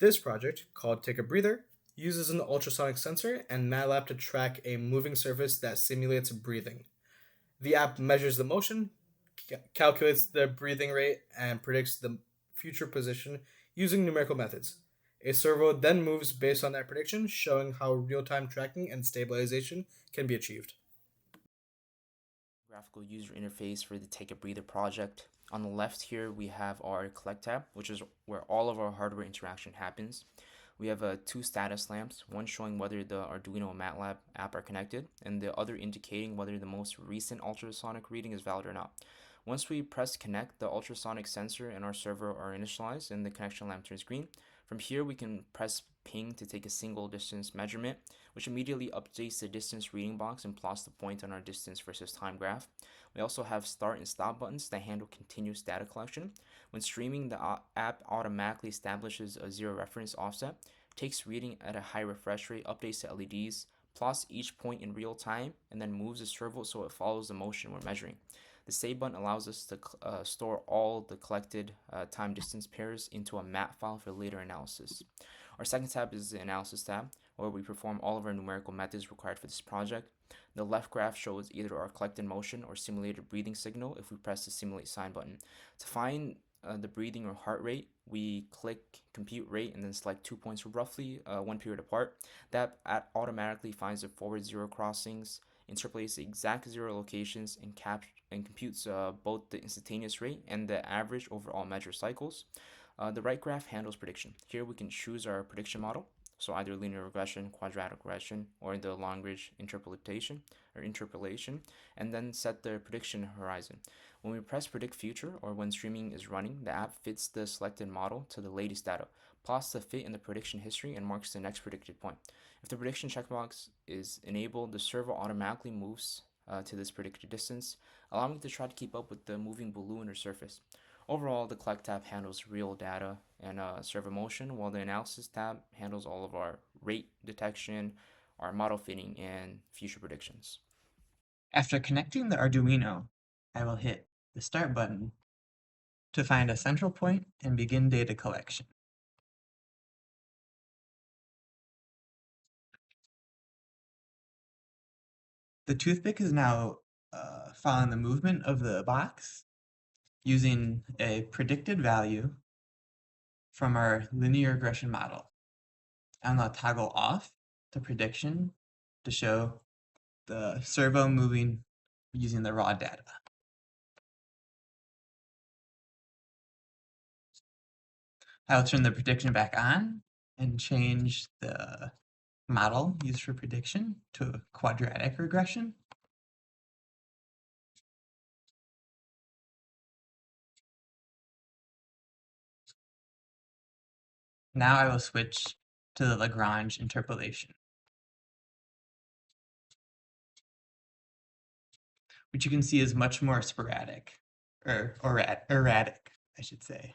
This project, called Take a Breather, uses an ultrasonic sensor and MATLAB to track a moving surface that simulates breathing. The app measures the motion, calculates the breathing rate, and predicts the future position using numerical methods. A servo then moves based on that prediction, showing how real time tracking and stabilization can be achieved. Graphical user interface for the Take a Breather project. On the left here, we have our Collect tab, which is where all of our hardware interaction happens. We have two status lamps, one showing whether the Arduino and MATLAB app are connected, and the other indicating whether the most recent ultrasonic reading is valid or not. Once we press connect, the ultrasonic sensor and our server are initialized and the connection lamp turns green. From here, we can press ping to take a single distance measurement, which immediately updates the distance reading box and plots the point on our distance versus time graph. We also have start and stop buttons that handle continuous data collection. When streaming, the app automatically establishes a zero reference offset, takes reading at a high refresh rate, updates the LEDs, plots each point in real time, and then moves the servo so it follows the motion we're measuring. The save button allows us to store all the collected time distance pairs into a map file for later analysis. Our second tab is the analysis tab, where we perform all of our numerical methods required for this project. The left graph shows either our collected motion or simulated breathing signal if we press the simulate sign button. To find the breathing or heart rate, we click compute rate and then select 2 points roughly 1 period apart. That automatically finds the forward zero crossings, interpolates the exact zero locations, and computes both the instantaneous rate and the average over all measured cycles. The right graph handles prediction. Here we can choose our prediction model, so either linear regression, quadratic regression, or the long-range interpolation, and then set the prediction horizon. When we press predict future or when streaming is running, the app fits the selected model to the latest data, plots the fit in the prediction history, and marks the next predicted point. If the prediction checkbox is enabled, the servo automatically moves to this predicted distance, allowing it to try to keep up with the moving balloon or surface. Overall, the Collect tab handles real data and servo motion, while the Analysis tab handles all of our rate detection, our model fitting, and future predictions. After connecting the Arduino, I will hit the Start button to find a central point and begin data collection. The toothpick is now following the movement of the box using a predicted value from our linear regression model. I'm going to toggle off the prediction to show the servo moving using the raw data. I'll turn the prediction back on and change the model used for prediction to a quadratic regression. Now I will switch to the Lagrange interpolation, which you can see is much more sporadic, or erratic, I should say.